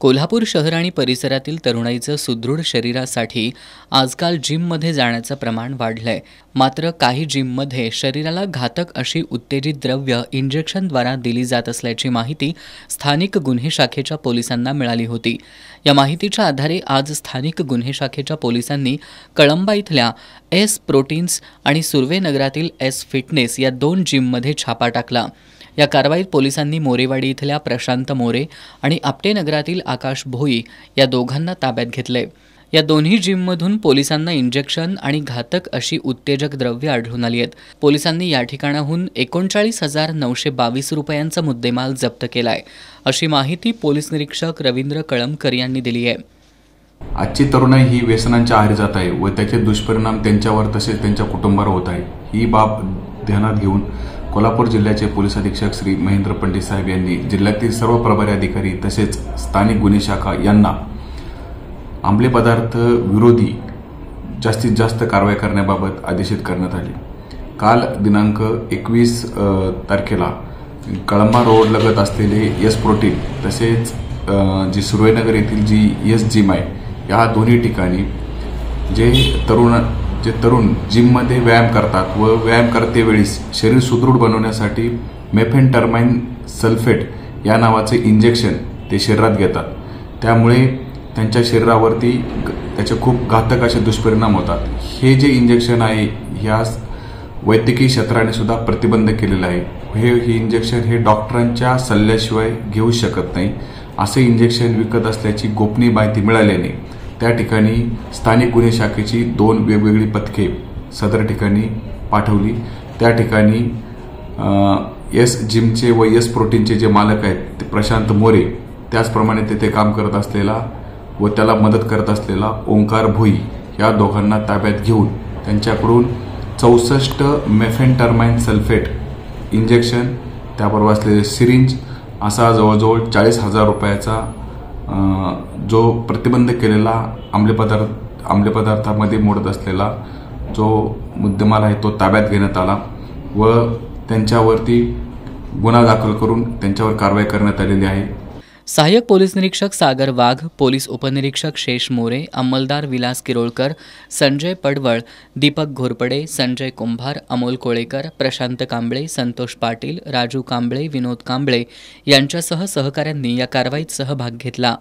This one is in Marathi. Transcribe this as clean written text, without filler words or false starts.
कोल्हापूर शहर आणि परिसरातील तरुणाईचं सुदृढ शरीरासाठी आजकाल जिममध्ये जाण्याचं प्रमाण वाढलंय। मात्र काही जिममध्ये शरीराला घातक अशी उत्तेजित द्रव्य इंजेक्शनद्वारा दिली जात असल्याची माहिती स्थानिक गुन्हे शाखेच्या पोलिसांना मिळाली होती। या माहितीच्या आधारे आज स्थानिक गुन्हे शाखेच्या पोलिसांनी कळंबा इथल्या एस प्रोटीन्स आणि सुर्वे नगरातील एस फिटनेस या दोन जिममध्ये छापा टाकला। या कारवाईत पोलिसांनी मोरेवाडी इथल्या प्रशांत मोरे आणि आपटे नगरातील आकाश भोई या दोघांना ताब्यात घेतले। या दोन्ही जिममधून पोलिसांना इंजेक्शन आणि घातक अशी उत्तेजक द्रव्ये आढळून आली आहेत। पोलिसांनी या ठिकाणाहून 39,922 रुपयांचा मुद्देमाल जप्त केलाय, अशी माहिती पोलीस निरीक्षक रवींद्र कळमकर यांनी दिली आहे। आजची तरुणाई ही व्यसनांच्या आहारी जात आहे व त्याचे दुष्परिणाम त्यांच्यावर तसेच त्यांच्या कुटुंबावर होत आहे। ही बाब ध्यानात घेऊन कोल्हापूर जिल्ह्याचे पोलीस अधीक्षक श्री महेंद्र पंडित साहेब यांनी जिल्ह्यातील सर्व प्रभारी अधिकारी तसेच स्थानिक गुन्हे शाखा यांना अंमली पदार्थ विरोधी जास्तीत जास्त कारवाई करण्याबाबत आदेशित करण्यात आले। काल दिनांक 21 तारखेला कळंबा रोड लगत असलेले एस प्रोटीन तसेच जी सुर्वेनगर येथील जी एस जिम आहे, या दोन्ही ठिकाणी जे तरुण जिममध्ये व्यायाम करतात व व्यायाम करतेवेळी शरीर सुदृढ बनवण्यासाठी मेफेंटरमाइन सल्फेट या नावाचे इंजेक्शन ते शरीरात घेतात। त्यामुळे त्यांच्या शरीरावरती त्याचे खूप घातक असे दुष्परिणाम होतात। हे जे इंजेक्शन आहे या वैद्यकीय क्षेत्राने सुद्धा प्रतिबंध केलेला आहे। हे इंजेक्शन हे डॉक्टरांच्या सल्ल्याशिवाय घेऊ शकत नाही। असे इंजेक्शन विकत असल्याची गोपनीय माहिती मिळाल्याने त्या ठिकाणी स्थानिक गुन्हे शाखेची 2 वेगवेगळी पथके सदर ठिकाणी पाठवली। त्या ठिकाणी एस जिमचे व एस प्रोटीनचे जे मालक आहेत ते प्रशांत मोरे, त्याचप्रमाणे तेथे काम करत असलेला व त्याला मदत करत असलेला ओंकार भोई या दोघांना ताब्यात घेऊन त्यांच्याकडून 64 मेफेंटरमाइन सल्फेट इंजेक्शन, त्याबरोबर असलेले सिरिंज असा जवळजवळ 40,000 रुपयाचा जो प्रतिबंध केलेला अंमली पदार्थामध्ये मोडत असलेला जो मुद्देमाल आहे तो ताब्यात घेण्यात आला व त्यांच्यावरती गुन्हा दाखल करून त्यांच्यावर कारवाई करण्यात आलेली आहे। सहाय्यक पोलीस निरीक्षक सागर वाघ, पोलीस उपनिरीक्षक शेष मोरे, अंमलदार विलास किरोळकर, संजय पडवळ, दीपक घोरपडे, संजय कुंभार, अमोल कोळेकर, प्रशांत कांबळे, संतोष पाटील, राजू कांबळे, विनोद कांबळे यांच्यासह सहकाऱ्यांनी या कारवाईत सहभाग घेतला।